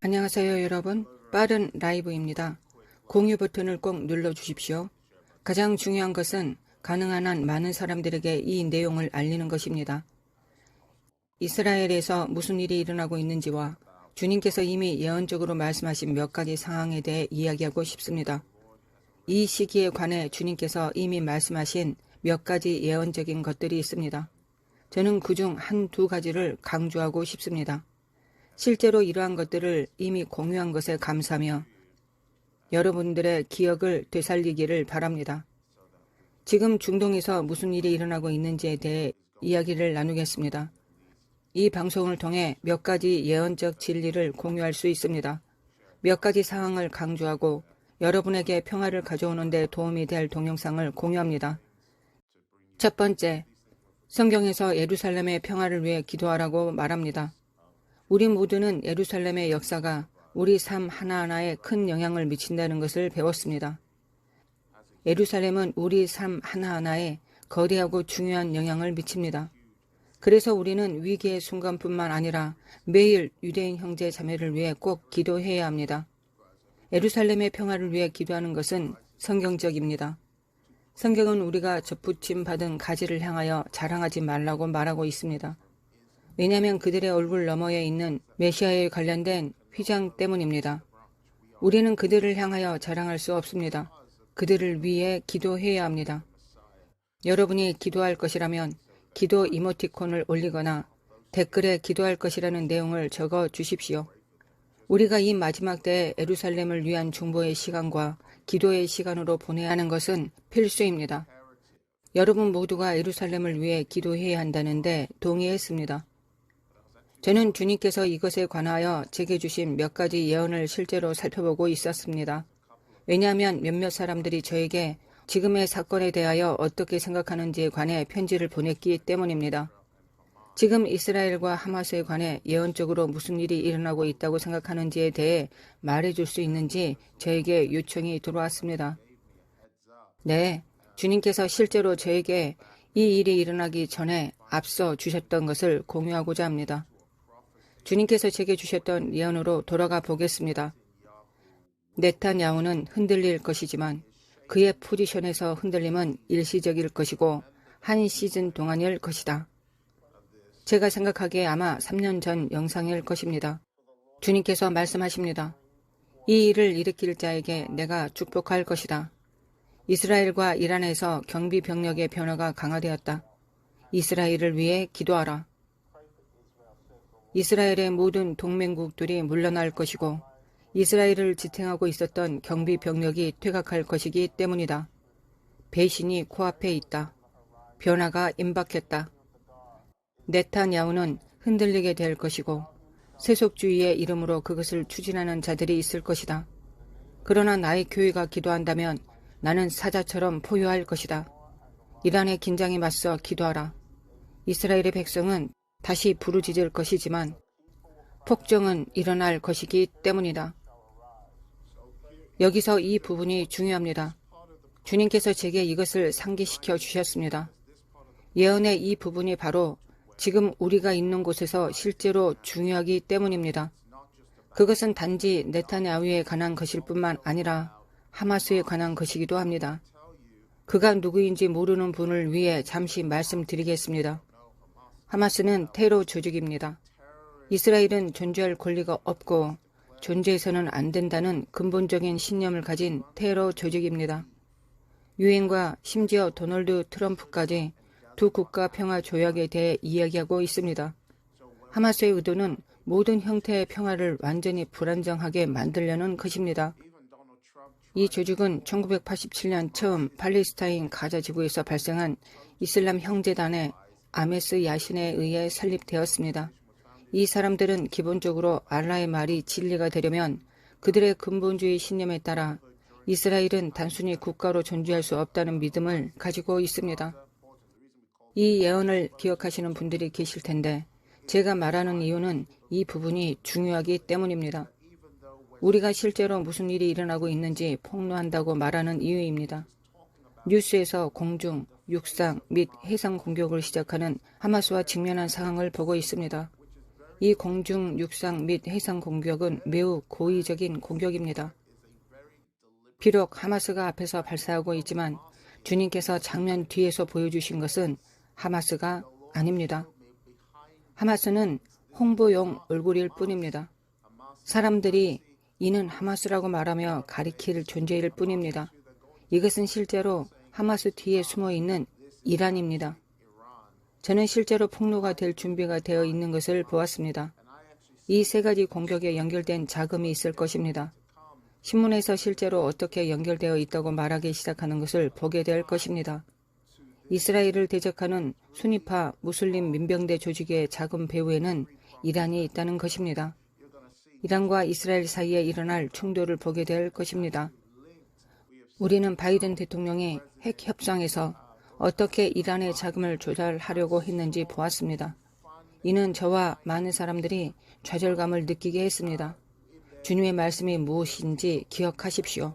안녕하세요 여러분. 빠른 라이브입니다. 공유 버튼을 꼭 눌러주십시오. 가장 중요한 것은 가능한 한 많은 사람들에게 이 내용을 알리는 것입니다. 이스라엘에서 무슨 일이 일어나고 있는지와 주님께서 이미 예언적으로 말씀하신 몇 가지 상황에 대해 이야기하고 싶습니다. 이 시기에 관해 주님께서 이미 말씀하신 몇 가지 예언적인 것들이 있습니다. 저는 그중 한두 가지를 강조하고 싶습니다. 실제로 이러한 것들을 이미 공유한 것에 감사하며 여러분들의 기억을 되살리기를 바랍니다. 지금 중동에서 무슨 일이 일어나고 있는지에 대해 이야기를 나누겠습니다. 이 방송을 통해 몇 가지 예언적 진리를 공유할 수 있습니다. 몇 가지 상황을 강조하고 여러분에게 평화를 가져오는 데 도움이 될 동영상을 공유합니다. 첫 번째, 성경에서 예루살렘의 평화를 위해 기도하라고 말합니다. 우리 모두는 예루살렘의 역사가 우리 삶 하나하나에 큰 영향을 미친다는 것을 배웠습니다. 예루살렘은 우리 삶 하나하나에 거대하고 중요한 영향을 미칩니다. 그래서 우리는 위기의 순간뿐만 아니라 매일 유대인 형제 자매를 위해 꼭 기도해야 합니다. 예루살렘의 평화를 위해 기도하는 것은 성경적입니다. 성경은 우리가 접붙임 받은 가지를 향하여 자랑하지 말라고 말하고 있습니다. 왜냐하면 그들의 얼굴 너머에 있는 메시아에 관련된 휘장 때문입니다. 우리는 그들을 향하여 자랑할 수 없습니다. 그들을 위해 기도해야 합니다. 여러분이 기도할 것이라면 기도 이모티콘을 올리거나 댓글에 기도할 것이라는 내용을 적어 주십시오. 우리가 이 마지막 때에 예루살렘을 위한 중보의 시간과 기도의 시간으로 보내야 하는 것은 필수입니다. 여러분 모두가 예루살렘을 위해 기도해야 한다는데 동의했습니다. 저는 주님께서 이것에 관하여 제게 주신 몇 가지 예언을 실제로 살펴보고 있었습니다. 왜냐하면 몇몇 사람들이 저에게 지금의 사건에 대하여 어떻게 생각하는지에 관해 편지를 보냈기 때문입니다. 지금 이스라엘과 하마스에 관해 예언적으로 무슨 일이 일어나고 있다고 생각하는지에 대해 말해줄 수 있는지 저에게 요청이 들어왔습니다. 네, 주님께서 실제로 저에게 이 일이 일어나기 전에 앞서 주셨던 것을 공유하고자 합니다. 주님께서 제게 주셨던 예언으로 돌아가 보겠습니다. 네탄야후는 흔들릴 것이지만 그의 포지션에서 흔들림은 일시적일 것이고 한 시즌 동안일 것이다. 제가 생각하기에 아마 3년 전 영상일 것입니다. 주님께서 말씀하십니다. 이 일을 일으킬 자에게 내가 축복할 것이다. 이스라엘과 이란에서 경비 병력의 변화가 강화되었다. 이스라엘을 위해 기도하라. 이스라엘의 모든 동맹국들이 물러날 것이고 이스라엘을 지탱하고 있었던 경비 병력이 퇴각할 것이기 때문이다. 배신이 코앞에 있다. 변화가 임박했다. 네탄야후는 흔들리게 될 것이고 세속주의의 이름으로 그것을 추진하는 자들이 있을 것이다. 그러나 나의 교회가 기도한다면 나는 사자처럼 포효할 것이다. 이란의 긴장에 맞서 기도하라. 이스라엘의 백성은 다시 부르짖을 것이지만 폭정은 일어날 것이기 때문이다. 여기서 이 부분이 중요합니다. 주님께서 제게 이것을 상기시켜 주셨습니다. 예언의 이 부분이 바로 지금 우리가 있는 곳에서 실제로 중요하기 때문입니다. 그것은 단지 네타냐후에 관한 것일 뿐만 아니라 하마스에 관한 것이기도 합니다. 그가 누구인지 모르는 분을 위해 잠시 말씀드리겠습니다. 하마스는 테러 조직입니다. 이스라엘은 존재할 권리가 없고 존재해서는 안 된다는 근본적인 신념을 가진 테러 조직입니다. 유엔과 심지어 도널드 트럼프까지 두 국가 평화 조약에 대해 이야기하고 있습니다. 하마스의 의도는 모든 형태의 평화를 완전히 불안정하게 만들려는 것입니다. 이 조직은 1987년 처음 팔레스타인 가자 지구에서 발생한 이슬람 형제단의 아메스 야신에 의해 설립되었습니다. 이 사람들은 기본적으로 알라의 말이 진리가 되려면 그들의 근본주의 신념에 따라 이스라엘은 단순히 국가로 존재할 수 없다는 믿음을 가지고 있습니다. 이 예언을 기억하시는 분들이 계실 텐데 제가 말하는 이유는 이 부분이 중요하기 때문입니다. 우리가 실제로 무슨 일이 일어나고 있는지 폭로한다고 말하는 이유입니다. 뉴스에서 공중, 육상 및 해상 공격을 시작하는 하마스와 직면한 상황을 보고 있습니다. 이 공중, 육상 및 해상 공격은 매우 고의적인 공격입니다. 비록 하마스가 앞에서 발사하고 있지만 주님께서 장면 뒤에서 보여주신 것은 하마스가 아닙니다. 하마스는 홍보용 얼굴일 뿐입니다. 사람들이 이는 하마스라고 말하며 가리킬 존재일 뿐입니다. 이것은 실제로 하마스 뒤에 숨어 있는 이란입니다. 저는 실제로 폭로가 될 준비가 되어 있는 것을 보았습니다. 이 세 가지 공격에 연결된 자금이 있을 것입니다. 신문에서 실제로 어떻게 연결되어 있다고 말하기 시작하는 것을 보게 될 것입니다. 이스라엘을 대적하는 순위파 무슬림 민병대 조직의 자금 배후에는 이란이 있다는 것입니다. 이란과 이스라엘 사이에 일어날 충돌을 보게 될 것입니다. 우리는 바이든 대통령이 핵 협상에서 어떻게 이란의 자금을 조달하려고 했는지 보았습니다. 이는 저와 많은 사람들이 좌절감을 느끼게 했습니다. 주님의 말씀이 무엇인지 기억하십시오.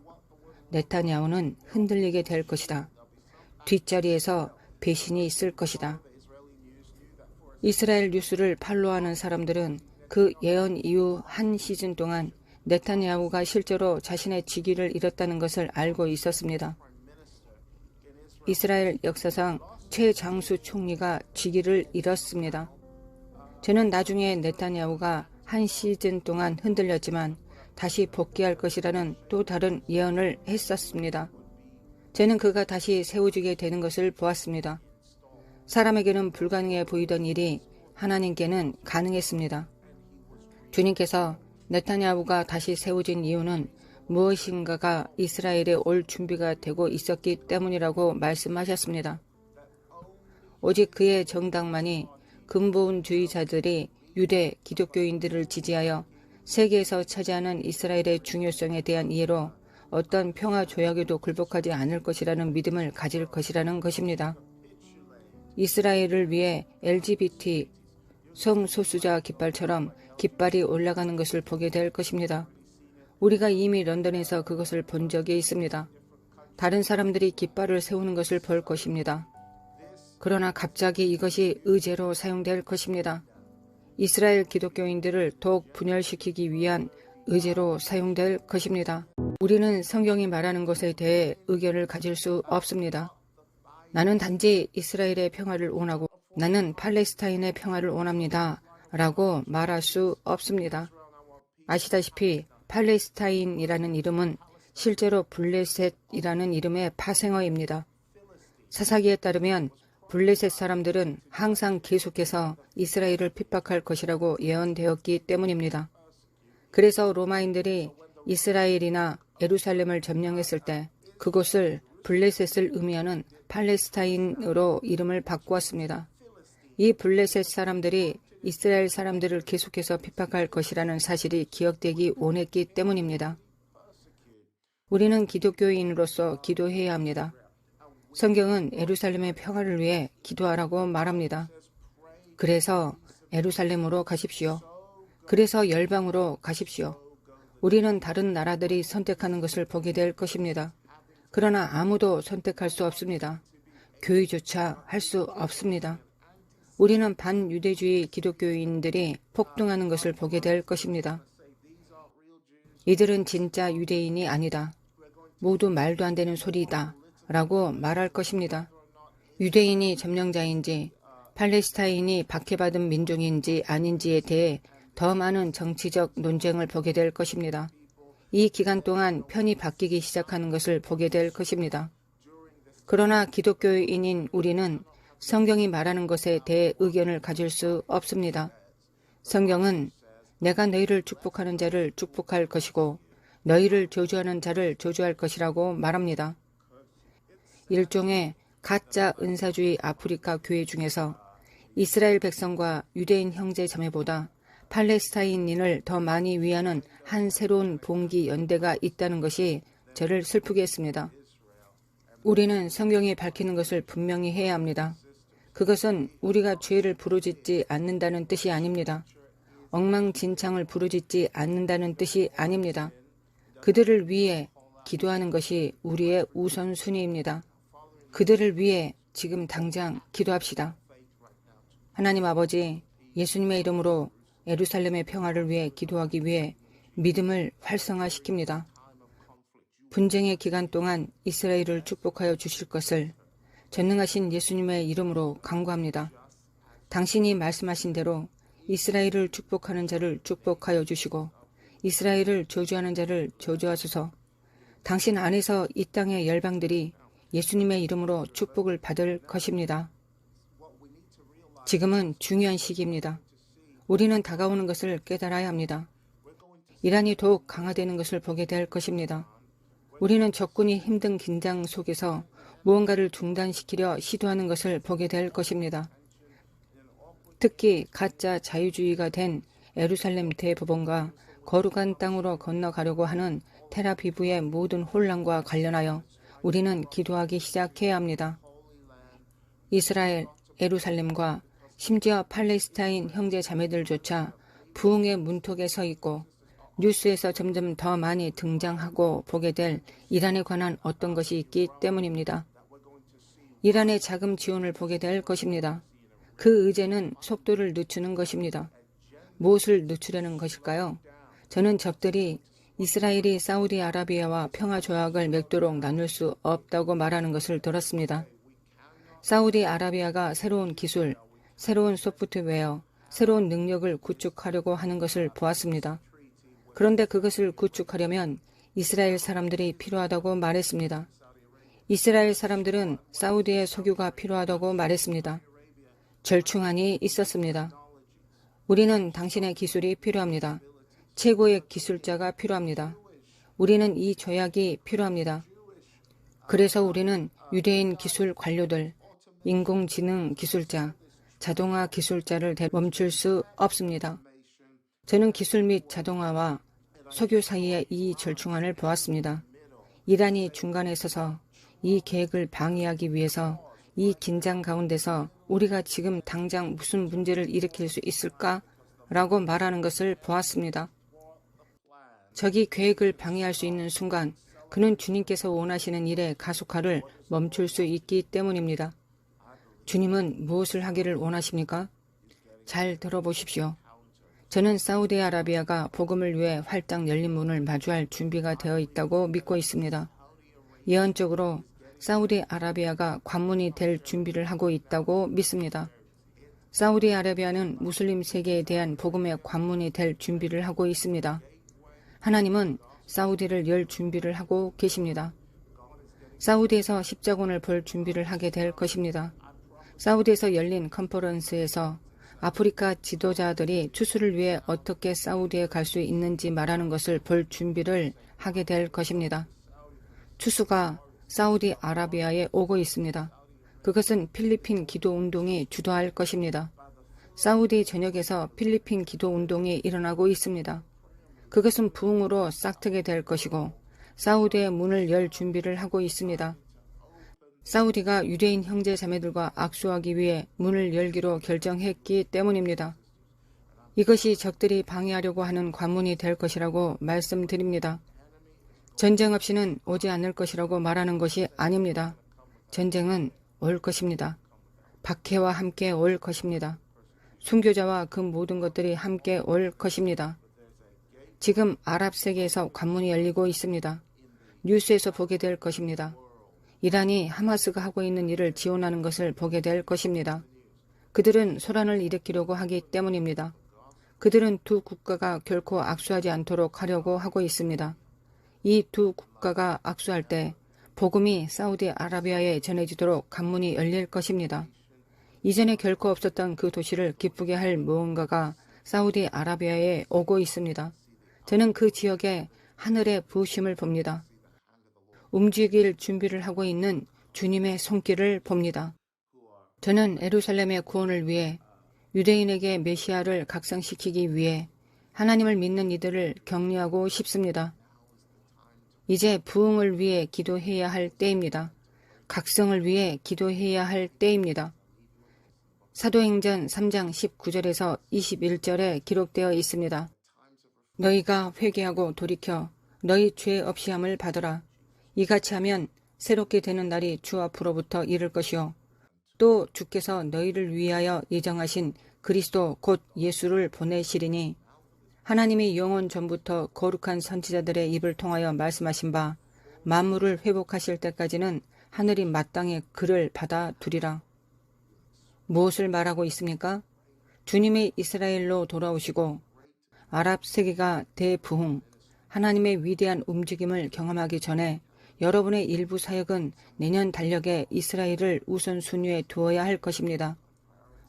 네타냐후는 흔들리게 될 것이다. 뒷자리에서 배신이 있을 것이다. 이스라엘 뉴스를 팔로우하는 사람들은 그 예언 이후 한 시즌 동안 네타냐후가 실제로 자신의 직위를 잃었다는 것을 알고 있었습니다. 이스라엘 역사상 최장수 총리가 직위를 잃었습니다. 저는 나중에 네타냐후가 한 시즌 동안 흔들렸지만 다시 복귀할 것이라는 또 다른 예언을 했었습니다. 저는 그가 다시 세워지게 되는 것을 보았습니다. 사람에게는 불가능해 보이던 일이 하나님께는 가능했습니다. 주님께서 네타냐후가 다시 세워진 이유는 무엇인가가 이스라엘에 올 준비가 되고 있었기 때문이라고 말씀하셨습니다. 오직 그의 정당만이 근본주의자들이 유대 기독교인들을 지지하여 세계에서 차지하는 이스라엘의 중요성에 대한 이해로 어떤 평화 조약에도 굴복하지 않을 것이라는 믿음을 가질 것이라는 것입니다. 이스라엘을 위해 LGBT 성소수자 깃발처럼 깃발이 올라가는 것을 보게 될 것입니다. 우리가 이미 런던에서 그것을 본 적이 있습니다. 다른 사람들이 깃발을 세우는 것을 볼 것입니다. 그러나 갑자기 이것이 의제로 사용될 것입니다. 이스라엘 기독교인들을 더욱 분열시키기 위한 의제로 사용될 것입니다. 우리는 성경이 말하는 것에 대해 의견을 가질 수 없습니다. 나는 단지 이스라엘의 평화를 원하고 나는 팔레스타인의 평화를 원합니다. 라고 말할 수 없습니다. 아시다시피 팔레스타인이라는 이름은 실제로 블레셋이라는 이름의 파생어입니다. 사사기에 따르면 블레셋 사람들은 항상 계속해서 이스라엘을 핍박할 것이라고 예언되었기 때문입니다. 그래서 로마인들이 이스라엘이나 예루살렘을 점령했을 때 그곳을 블레셋을 의미하는 팔레스타인으로 이름을 바꾸었습니다. 이 블레셋 사람들이 이스라엘 사람들을 계속해서 핍박할 것이라는 사실이 기억되기 원했기 때문입니다. 우리는 기독교인으로서 기도해야 합니다. 성경은 예루살렘의 평화를 위해 기도하라고 말합니다. 그래서 예루살렘으로 가십시오. 그래서 열방으로 가십시오. 우리는 다른 나라들이 선택하는 것을 보게 될 것입니다. 그러나 아무도 선택할 수 없습니다. 교회조차 할 수 없습니다. 우리는 반유대주의 기독교인들이 폭동하는 것을 보게 될 것입니다. 이들은 진짜 유대인이 아니다. 모두 말도 안 되는 소리다. 라고 말할 것입니다. 유대인이 점령자인지 팔레스타인이 박해받은 민족인지 아닌지에 대해 더 많은 정치적 논쟁을 보게 될 것입니다. 이 기간 동안 편이 바뀌기 시작하는 것을 보게 될 것입니다. 그러나 기독교인인 우리는 성경이 말하는 것에 대해 의견을 가질 수 없습니다. 성경은 내가 너희를 축복하는 자를 축복할 것이고 너희를 저주하는 자를 저주할 것이라고 말합니다. 일종의 가짜 은사주의 아프리카 교회 중에서 이스라엘 백성과 유대인 형제 자매보다 팔레스타인인을 더 많이 위하는 한 새로운 봉기 연대가 있다는 것이 저를 슬프게 했습니다. 우리는 성경이 밝히는 것을 분명히 해야 합니다. 그것은 우리가 죄를 부르짖지 않는다는 뜻이 아닙니다. 엉망진창을 부르짖지 않는다는 뜻이 아닙니다. 그들을 위해 기도하는 것이 우리의 우선순위입니다. 그들을 위해 지금 당장 기도합시다. 하나님 아버지, 예수님의 이름으로 예루살렘의 평화를 위해 기도하기 위해 믿음을 활성화시킵니다. 분쟁의 기간 동안 이스라엘을 축복하여 주실 것을 전능하신 예수님의 이름으로 간구합니다. 당신이 말씀하신 대로 이스라엘을 축복하는 자를 축복하여 주시고 이스라엘을 저주하는 자를 저주하소서. 당신 안에서 이 땅의 열방들이 예수님의 이름으로 축복을 받을 것입니다. 지금은 중요한 시기입니다. 우리는 다가오는 것을 깨달아야 합니다. 이란이 더욱 강화되는 것을 보게 될 것입니다. 우리는 적군이 힘든 긴장 속에서 무언가를 중단시키려 시도하는 것을 보게 될 것입니다. 특히 가짜 자유주의가 된 예루살렘 대법원과 거룩한 땅으로 건너가려고 하는 텔아비브의 모든 혼란과 관련하여 우리는 기도하기 시작해야 합니다. 이스라엘, 예루살렘과 심지어 팔레스타인 형제 자매들조차 부흥의 문턱에 서 있고 뉴스에서 점점 더 많이 등장하고 보게 될 이란에 관한 어떤 것이 있기 때문입니다. 이란의 자금 지원을 보게 될 것입니다. 그 의제는 속도를 늦추는 것입니다. 무엇을 늦추려는 것일까요? 저는 적들이 이스라엘이 사우디아라비아와 평화조약을 맺도록 나눌 수 없다고 말하는 것을 들었습니다. 사우디아라비아가 새로운 기술, 새로운 소프트웨어, 새로운 능력을 구축하려고 하는 것을 보았습니다. 그런데 그것을 구축하려면 이스라엘 사람들이 필요하다고 말했습니다. 이스라엘 사람들은 사우디의 석유가 필요하다고 말했습니다. 절충안이 있었습니다. 우리는 당신의 기술이 필요합니다. 최고의 기술자가 필요합니다. 우리는 이 조약이 필요합니다. 그래서 우리는 유대인 기술 관료들, 인공지능 기술자, 자동화 기술자를 멈출 수 없습니다. 저는 기술 및 자동화와 석유 사이의 이 절충안을 보았습니다. 이란이 중간에 서서 이 계획을 방해하기 위해서 이 긴장 가운데서 우리가 지금 당장 무슨 문제를 일으킬 수 있을까? 라고 말하는 것을 보았습니다. 적이 계획을 방해할 수 있는 순간 그는 주님께서 원하시는 일의 가속화를 멈출 수 있기 때문입니다. 주님은 무엇을 하기를 원하십니까? 잘 들어보십시오. 저는 사우디아라비아가 복음을 위해 활짝 열린 문을 마주할 준비가 되어 있다고 믿고 있습니다. 예언적으로 사우디아라비아가 관문이 될 준비를 하고 있다고 믿습니다. 사우디아라비아는 무슬림 세계에 대한 복음의 관문이 될 준비를 하고 있습니다. 하나님은 사우디를 열 준비를 하고 계십니다. 사우디에서 십자군을 볼 준비를 하게 될 것입니다. 사우디에서 열린 컨퍼런스에서 아프리카 지도자들이 추수를 위해 어떻게 사우디에 갈 수 있는지 말하는 것을 볼 준비를 하게 될 것입니다. 추수가 사우디아라비아에 오고 있습니다. 그것은 필리핀 기도운동이 주도할 것입니다. 사우디 전역에서 필리핀 기도운동이 일어나고 있습니다. 그것은 부흥으로 싹트게 될 것이고 사우디의 문을 열 준비를 하고 있습니다. 사우디가 유대인 형제 자매들과 악수하기 위해 문을 열기로 결정했기 때문입니다. 이것이 적들이 방해하려고 하는 관문이 될 것이라고 말씀드립니다. 전쟁 없이는 오지 않을 것이라고 말하는 것이 아닙니다. 전쟁은 올 것입니다. 박해와 함께 올 것입니다. 순교자와 그 모든 것들이 함께 올 것입니다. 지금 아랍 세계에서 관문이 열리고 있습니다. 뉴스에서 보게 될 것입니다. 이란이 하마스가 하고 있는 일을 지원하는 것을 보게 될 것입니다. 그들은 소란을 일으키려고 하기 때문입니다. 그들은 두 국가가 결코 악수하지 않도록 하려고 하고 있습니다. 이 두 국가가 악수할 때 복음이 사우디아라비아에 전해지도록 관문이 열릴 것입니다. 이전에 결코 없었던 그 도시를 기쁘게 할 무언가가 사우디아라비아에 오고 있습니다. 저는 그 지역에 하늘의 부으심을 봅니다. 움직일 준비를 하고 있는 주님의 손길을 봅니다. 저는 예루살렘의 구원을 위해 유대인에게 메시아를 각성시키기 위해 하나님을 믿는 이들을 격려하고 싶습니다. 이제 부흥을 위해 기도해야 할 때입니다. 각성을 위해 기도해야 할 때입니다. 사도행전 3장 19절에서 21절에 기록되어 있습니다. 너희가 회개하고 돌이켜 너희 죄 없이함을 받으라. 이같이 하면 새롭게 되는 날이 주 앞으로부터 이를 것이요 또 주께서 너희를 위하여 예정하신 그리스도 곧 예수를 보내시리니 하나님이 영원 전부터 거룩한 선지자들의 입을 통하여 말씀하신 바 만물을 회복하실 때까지는 하늘이 마땅히 그를 받아두리라. 무엇을 말하고 있습니까? 주님이 이스라엘로 돌아오시고 아랍 세계가 대부흥, 하나님의 위대한 움직임을 경험하기 전에 여러분의 일부 사역은 내년 달력에 이스라엘을 우선순위에 두어야 할 것입니다.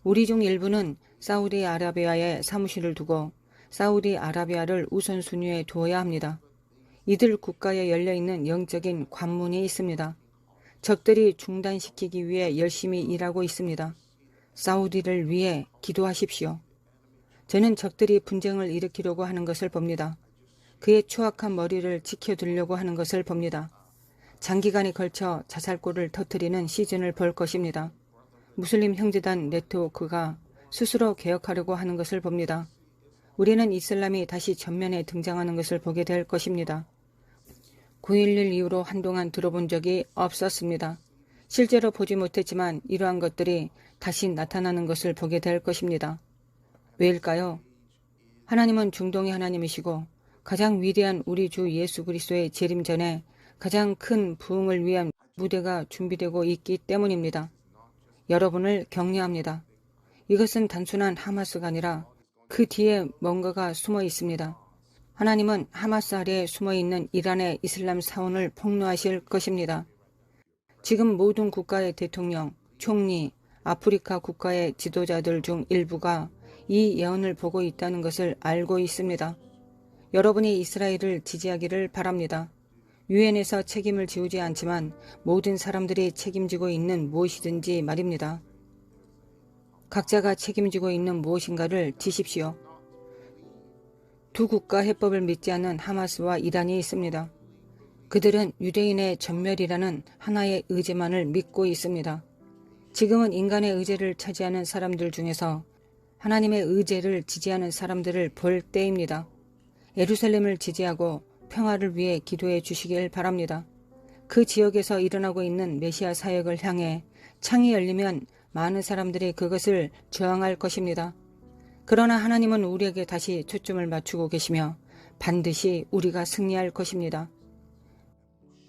우리 중 일부는 사우디아라비아에 사무실을 두고 사우디아라비아를 우선순위에 두어야 합니다. 이들 국가에 열려있는 영적인 관문이 있습니다. 적들이 중단시키기 위해 열심히 일하고 있습니다. 사우디를 위해 기도하십시오. 저는 적들이 분쟁을 일으키려고 하는 것을 봅니다. 그의 추악한 머리를 지켜두려고 하는 것을 봅니다. 장기간에 걸쳐 자살골을 터뜨리는 시즌을 볼 것입니다. 무슬림 형제단 네트워크가 스스로 개혁하려고 하는 것을 봅니다. 우리는 이슬람이 다시 전면에 등장하는 것을 보게 될 것입니다. 9.11 이후로 한동안 들어본 적이 없었습니다. 실제로 보지 못했지만 이러한 것들이 다시 나타나는 것을 보게 될 것입니다. 왜일까요? 하나님은 중동의 하나님이시고 가장 위대한 우리 주 예수 그리스도의 재림 전에 가장 큰 부흥을 위한 무대가 준비되고 있기 때문입니다. 여러분을 격려합니다. 이것은 단순한 하마스가 아니라 그 뒤에 뭔가가 숨어 있습니다. 하나님은 하마스 아래에 숨어있는 이란의 이슬람 사원을 폭로하실 것입니다. 지금 모든 국가의 대통령, 총리, 아프리카 국가의 지도자들 중 일부가 이 예언을 보고 있다는 것을 알고 있습니다. 여러분이 이스라엘을 지지하기를 바랍니다. 유엔에서 책임을 지우지 않지만 모든 사람들이 책임지고 있는 무엇이든지 말입니다. 각자가 책임지고 있는 무엇인가를 지십시오. 두 국가 해법을 믿지 않는 하마스와 이란이 있습니다. 그들은 유대인의 전멸이라는 하나의 의제만을 믿고 있습니다. 지금은 인간의 의제를 차지하는 사람들 중에서 하나님의 의제를 지지하는 사람들을 볼 때입니다. 예루살렘을 지지하고 평화를 위해 기도해 주시길 바랍니다. 그 지역에서 일어나고 있는 메시아 사역을 향해 창이 열리면 많은 사람들이 그것을 저항할 것입니다. 그러나 하나님은 우리에게 다시 초점을 맞추고 계시며 반드시 우리가 승리할 것입니다.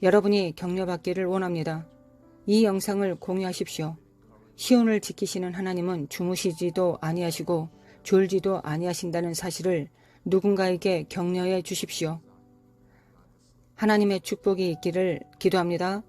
여러분이 격려받기를 원합니다. 이 영상을 공유하십시오. 시온을 지키시는 하나님은 주무시지도 아니하시고 졸지도 아니하신다는 사실을 누군가에게 격려해 주십시오. 하나님의 축복이 있기를 기도합니다.